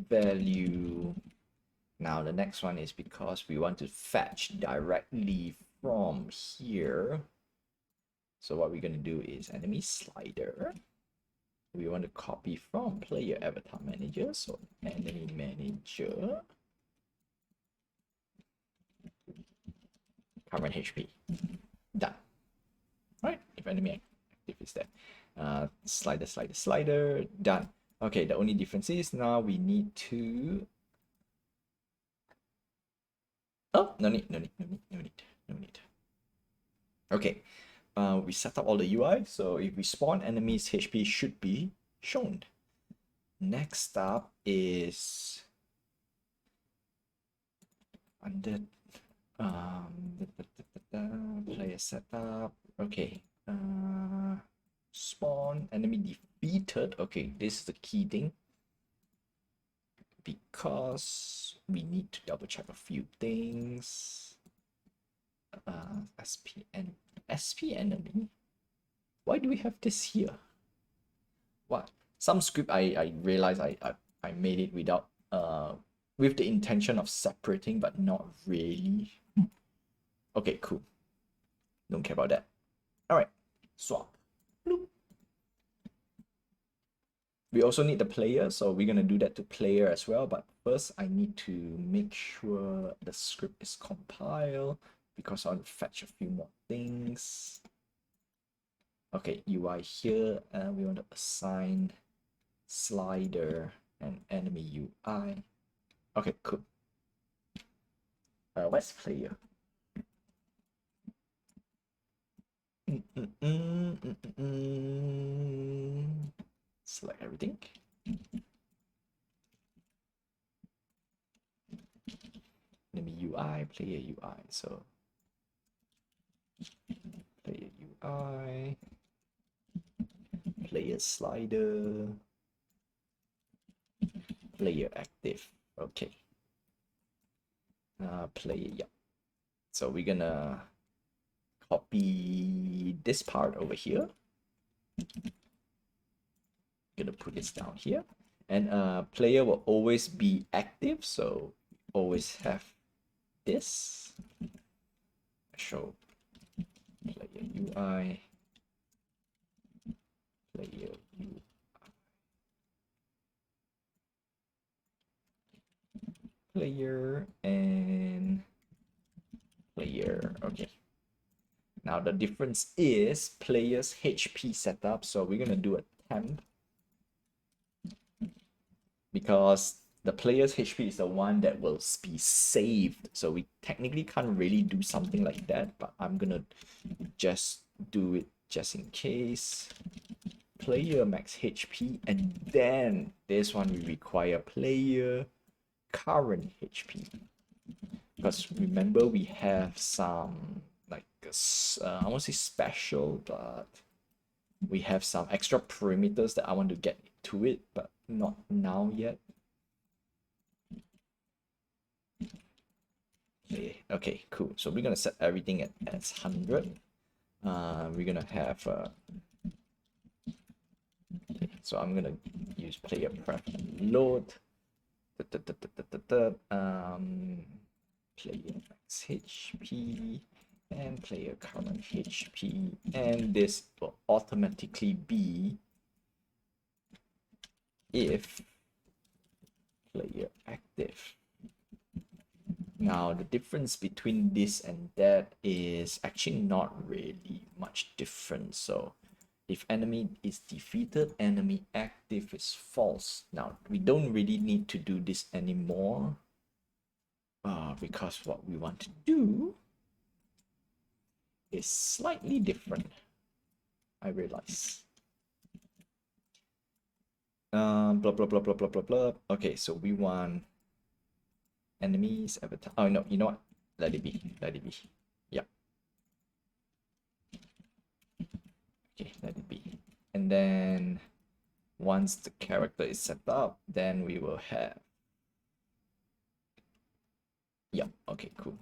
value. Now the next one is because we want to fetch directly from here. So what we're going to do is enemy slider. We want to copy from player avatar manager. So enemy manager, current HP. Done. Right, if enemy active is there. Slider, done. Okay, the only difference is now we need to... Oh, no need. Okay, we set up all the UI, so if we spawn, enemies HP should be shown. Next up is under player setup. Okay, spawn enemy defeated. Okay, this is the key thing. because we need to double check a few things. SP enemy. Why do we have this here? What? Some script I realized I made it without with the intention of separating, but not really. Okay, cool. Don't care about that. All right, swap. Bloop. We also need the player, so we're gonna do that to player as well. But first, I need to make sure the script is compiled because I want to fetch a few more things. Okay, UI here, and we want to assign slider and enemy UI. Okay, cool. Where's player? Select everything. Enemy UI, player UI. So player UI, player slider, player active. Okay. Player, yeah. So we're gonna copy this part over here. Gonna put this down here. And player will always be active, so always have this. Show player UI, player UI. Player and player. Okay. Now the difference is player's HP setup. So we're gonna do a temp because the player's HP is the one that will be saved. So we technically can't really do something like that, but I'm gonna just do it just in case. Player max HP, and then this one we require player current HP. Because remember we have some like I won't say special, but we have some extra parameters that I want to get to it, but not now yet. Okay, cool. So we're gonna set everything at as 100. We're gonna have okay, so I'm gonna use player pref load. Player max HP and player current HP, and this will automatically be if player active. Now the difference between this and that is actually not really much different. So if enemy is defeated, enemy active is false. Now we don't really need to do this anymore because what we want to do is slightly different. I realize. Blah blah blah blah blah blah blah. Okay, so we want enemies avatar. Oh no, you know what? Let it be. Let it be. Yeah. Okay, let it be. And then once the character is set up, then we will have. Yeah. Okay. Cool.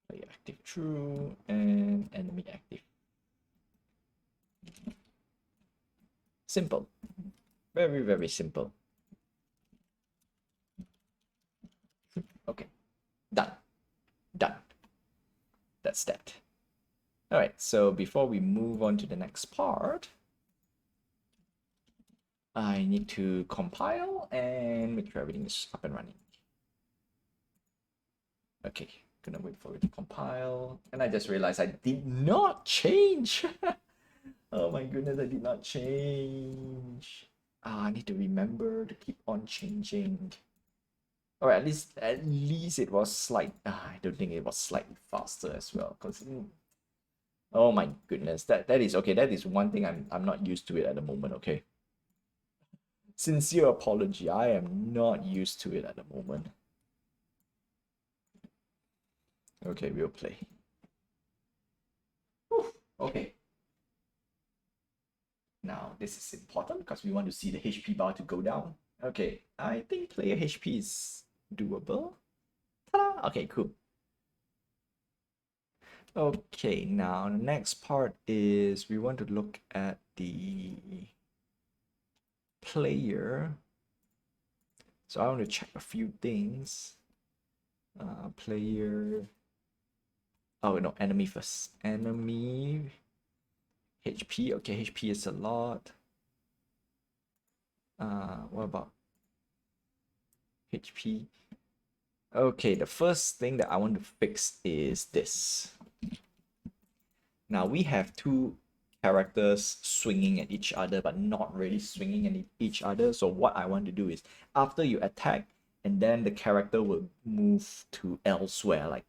Player active true and enemy active. Simple. Very, very simple. Okay. Done. Done. That's that. All right. So before we move on to the next part, I need to compile and make sure everything is up and running. Okay, gonna wait for it to compile. And I just realized I did not change. Oh my goodness, I did not change. I need to remember to keep on changing. Or at least it was slight. I don't think it was slightly faster as well. Cause oh my goodness, that is okay. That is one thing I'm not used to it at the moment. Okay. Sincere apology. I am not used to it at the moment. Okay, we'll play. Whew, okay. Now, this is important because we want to see the HP bar to go down. Okay, I think player HP is doable. Ta-da! Okay, cool. Okay, now the next part is we want to look at the player. So I want to check a few things. Player. Oh no, enemy first. Enemy HP. Okay, HP is a lot. What about HP? Okay, the first thing that I want to fix is this. Now we have two characters swinging at each other, but not really swinging at each other. So what I want to do is after you attack, and then the character will move to elsewhere, like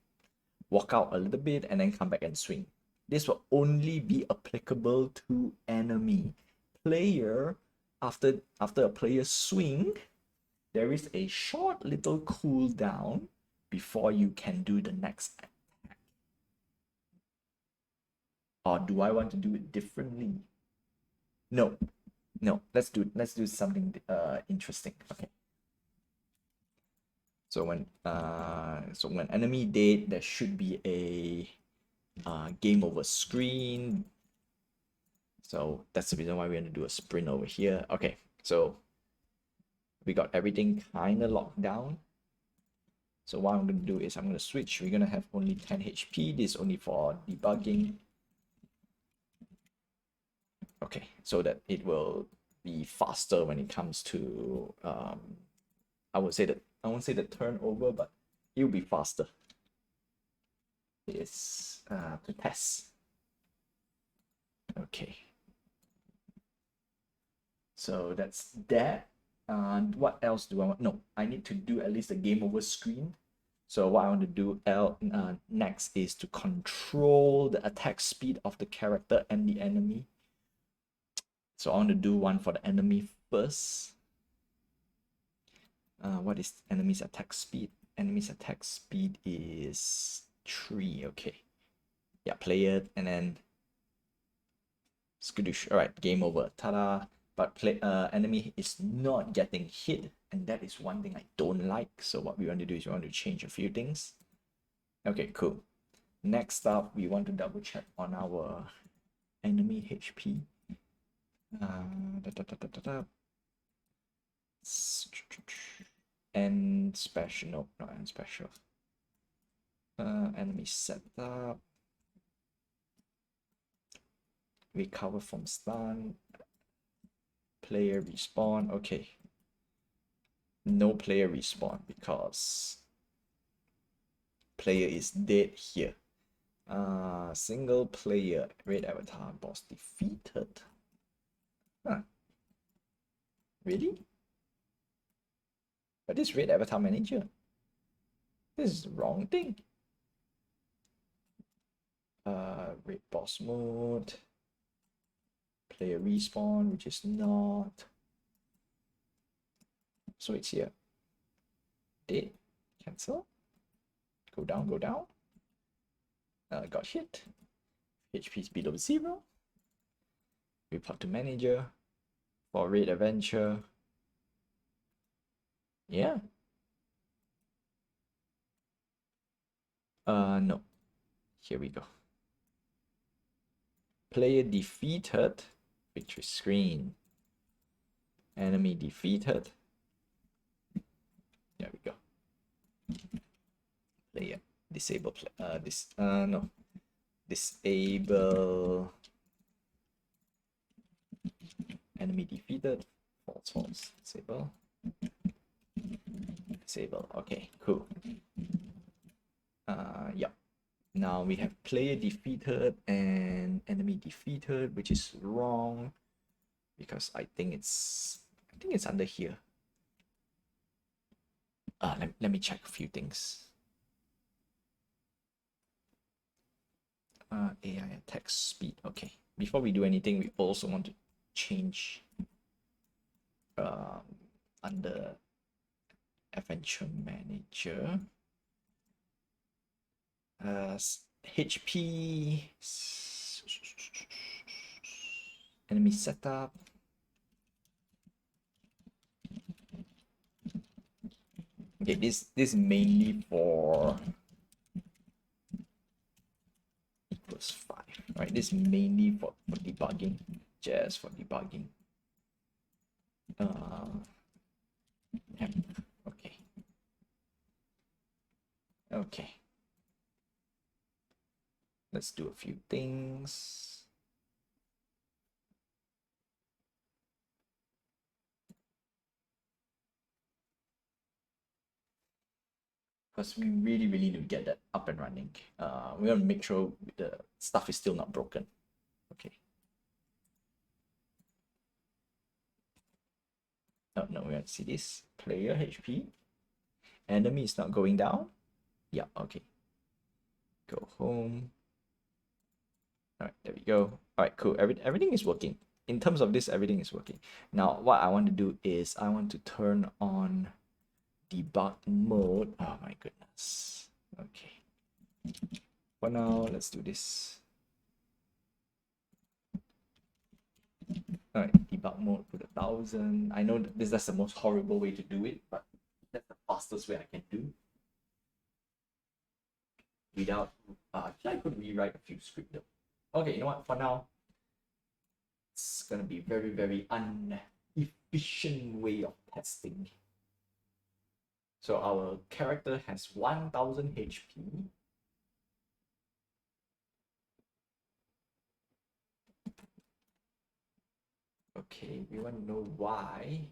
walk out a little bit and then come back and swing. This will only be applicable to enemy. Player, after a player swing, there is a short little cooldown before you can do the next attack. Or do I want to do it differently? No, no. Let's do something interesting. Okay. So when enemy dead, there should be a game over screen. So that's the reason why we're gonna do a sprint over here. Okay, so we got everything kind of locked down. So what I'm gonna do is I'm gonna switch. We're gonna have only 10 HP. This is only for debugging. Okay, so that it will be faster when it comes to I won't say the turnover, but it'll be faster. It's to test. Okay. So that's that. What else do I want? No, I need to do at least a game over screen. So what I want to do next is to control the attack speed of the character and the enemy. So I want to do one for the enemy first. What is enemy's attack speed? Enemy's attack speed is 3. Okay. Yeah, play it and then skadoosh. All right, game over. Ta-da! But enemy is not getting hit, and that is one thing I don't like. So what we want to do is we want to change a few things. Okay, cool. Next up, we want to double check on our enemy HP. And special, no, not and special. Enemy setup. Recover from stun. Player respawn. Okay. No player respawn because player is dead here. Single player red avatar boss defeated. Huh. Really? But this red avatar manager. This is the wrong thing. Red boss mode. Player respawn, which is not. So it's here. Dead. Cancel. Go down, go down. Got hit. HP is below 0. Report to manager. For raid adventure. Yeah. No. Here we go. Player defeated. Victory screen. Enemy defeated. There we go. Player disable no. Disable enemy defeated. False. Disable. Disable. Okay, cool. Yeah. Now we have player defeated and enemy defeated, which is wrong because I think it's under here. Let me check a few things. AI attack speed. Okay. Before we do anything, we also want to change under Adventure Manager. HP, enemy setup. Okay, this mainly for equals 5, right? This mainly for debugging, just for debugging. Yeah. Okay. Okay. Let's do a few things. Because we really need to get that up and running. We want to make sure the stuff is still not broken. Okay. No, we want to see this. Player HP. Enemy is not going down. Yeah, okay. Go home. All right, there we go. All right, cool. Everything is working. In terms of this, everything is working. Now, what I want to do is I want to turn on debug mode. Oh my goodness. Okay. For now, let's do this. All right, debug mode, put 1,000. I know that's the most horrible way to do it, but that's the fastest way I can do. Without, actually, I could rewrite a few scripts though. Okay, you know what? For now, it's gonna be very inefficient way of testing. So our character has 1,000 HP. Okay, we want to know why.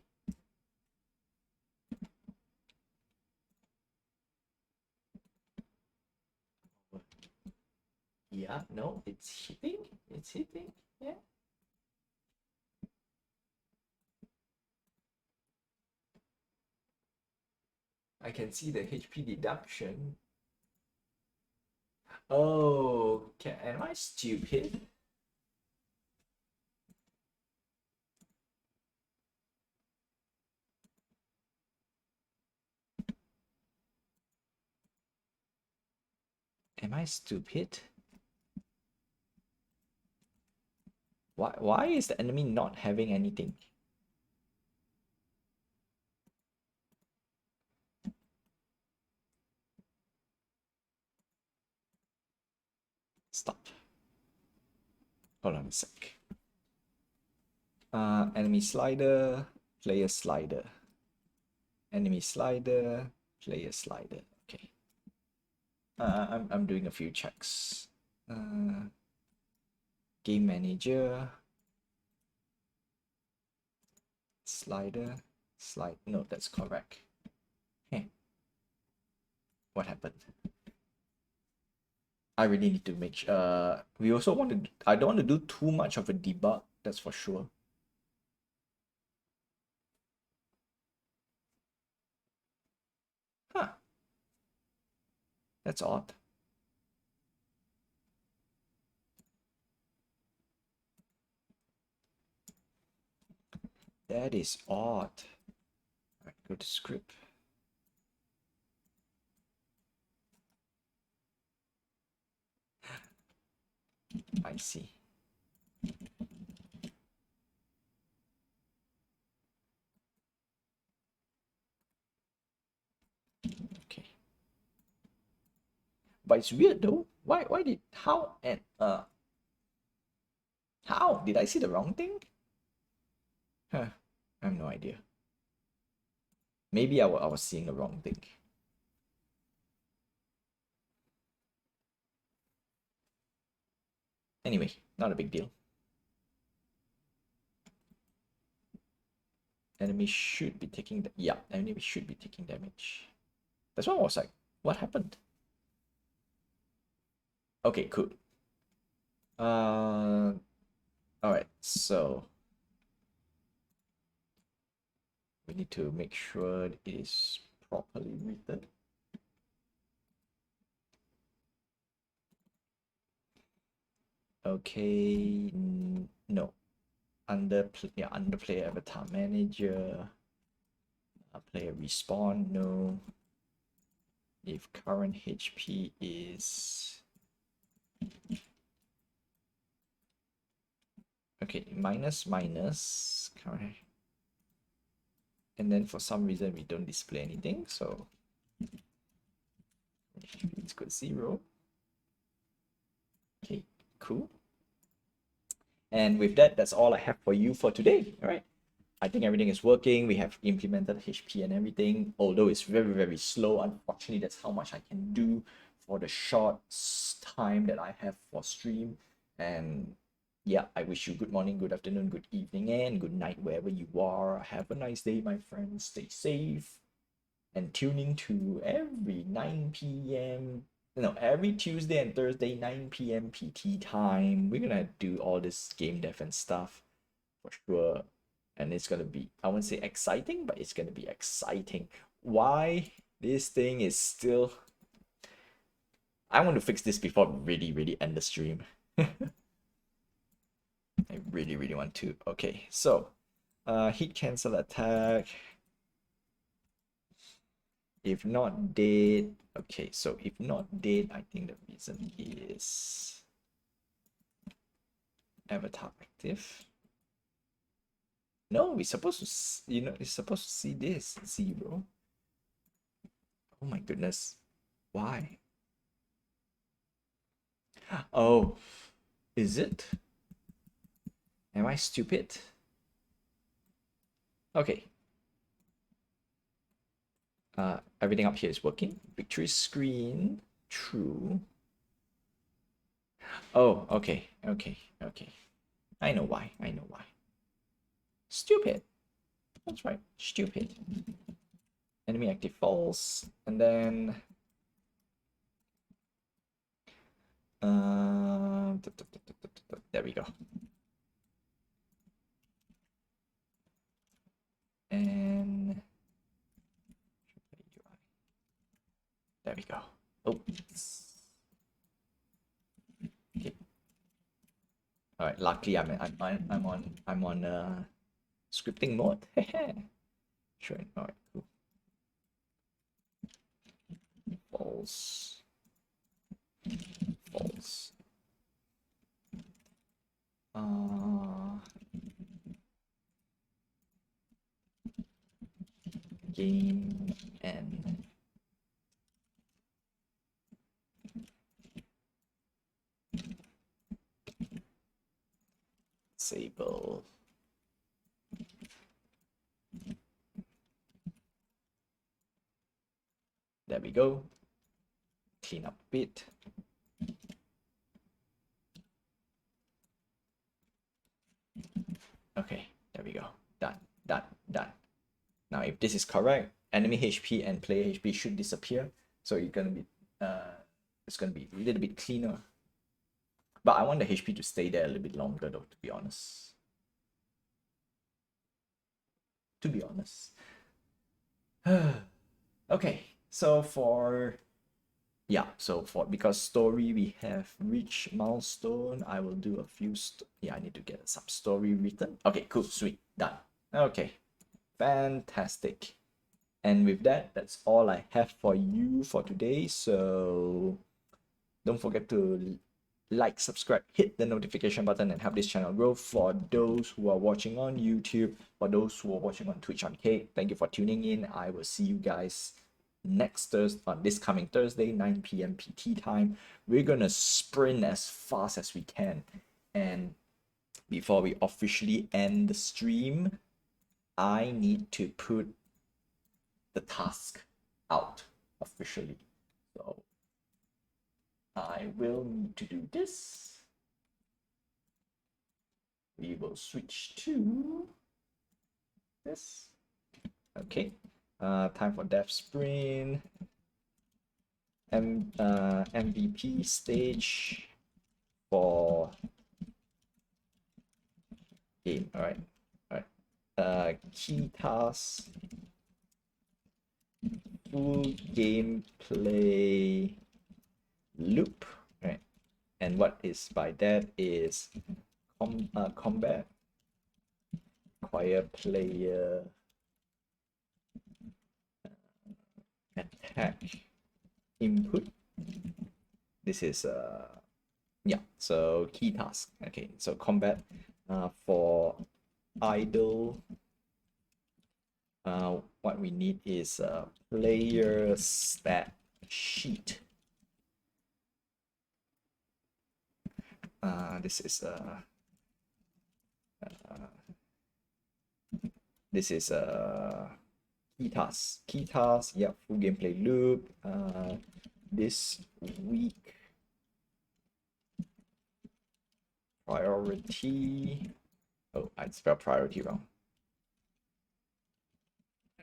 Yeah, no, it's hitting. It's hitting. Yeah. I can see the HP deduction. Oh, am I stupid? Am I stupid? Why is the enemy not having anything? Stop. Hold on a sec. Enemy slider, player slider. Enemy slider, player slider. Okay. I'm doing a few checks. Game manager. Slider. Slide. No, that's correct. Hey. What happened? I really need to make sure. We also want to. I don't want to do too much of a debug. That's for sure. Huh. That's odd. That is odd. All right, go to script. I see. Okay. But it's weird though. Why did how and how did I see the wrong thing? Huh. I have no idea. Maybe I was seeing the wrong thing. Anyway, not a big deal. Enemy should be taking the enemy should be taking damage. That's why I was like, what happened? Okay, cool. Alright, so we need to make sure it is properly written. Okay, no. Under player avatar manager. Player respawn, no. if current HP is okay, minus current, and then for some reason we don't display anything, so it's good 0. Okay, cool. And with that, that's all I have for you for today. All right. I think everything is working. We have implemented HP and everything, although it's very, very slow. Unfortunately, that's how much I can do for the short time that I have for stream. And yeah, I wish you good morning, good afternoon, good evening, and good night wherever you are. Have a nice day, my friends. Stay safe and tune in to every 9 p.m. No, every Tuesday and Thursday, 9 p.m. PT time. We're gonna do all this game dev and stuff for sure. And it's gonna be, I won't say exciting, but it's gonna be exciting. Why this thing is still, I want to fix this before really end the stream. I really want to. Okay, so heat cancel attack. If not dead, okay, so if not dead, I think the reason is avatar active. No, we're supposed to, you're supposed to see this 0. Oh my goodness, why? Oh, is it? Am I stupid? Okay. Everything up here is working. Victory screen, true. Oh, okay. I know why. Stupid. That's right, stupid. Enemy active false, and then there we go. And there we go. Oh, okay. All right. Luckily, I'm on scripting mode. Sure. All right. Cool. False. Game and disable. There we go. Clean up a bit. Okay, there we go. Done. Now, if this is correct, enemy HP and player HP should disappear. So it's gonna be a little bit cleaner. But I want the HP to stay there a little bit longer though, to be honest. Okay, so because story we have reached milestone, I will do a few I need to get some story written. Okay, cool, sweet, done. Okay, fantastic. And with that, that's all I have for you for today. So don't forget to like, subscribe, hit the notification button, and help this channel grow. For those who are watching on YouTube, for those who are watching on Twitch on Cake, thank you for tuning in. I will see you guys next Thursday, on this coming Thursday, 9 p.m. PT time. We're gonna sprint as fast as we can. And before we officially end the stream, I need to put the task out officially. So I will need to do this. We will switch to this. Okay. Time for dev sprint. MVP stage for game. All right. Key task. Full gameplay loop, right? And what is by that is combat, acquire player, attack, input. This is yeah, so key task. Okay, so combat for idle. What we need is a player stat sheet. This is key task. Key task. Yeah, full gameplay loop. This week priority. Oh, I spelled priority wrong.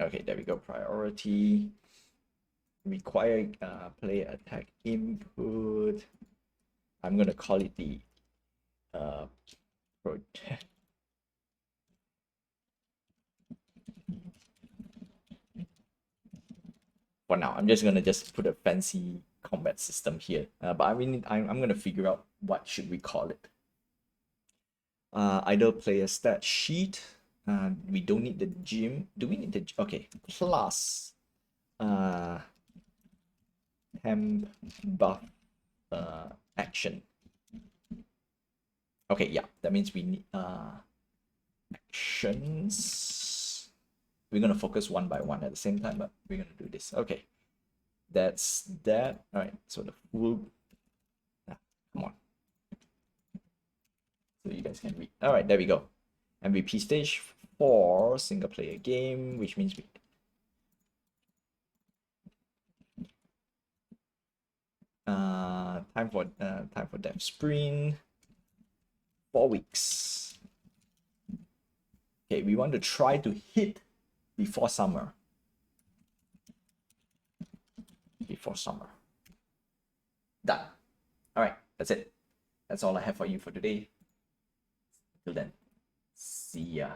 Okay, there we go. Priority. Require player attack input. I'm gonna call it the project. For now, I'm just gonna put a fancy combat system here. But I mean, I'm gonna figure out what should we call it. Idle player stat sheet. We don't need the gym. Do we need the okay plus temp buff action. Okay, yeah, that means we need actions. We're gonna focus one by one at the same time, but we're gonna do this. Okay, that's that. All right, so the full. Come on, so you guys can read. All right, there we go. MVP stage 4 single player game, which means we time for dev sprint. 4 weeks. Okay, we want to try to hit before summer. Before summer. Done. All right, that's it. That's all I have for you for today. Till then, see ya.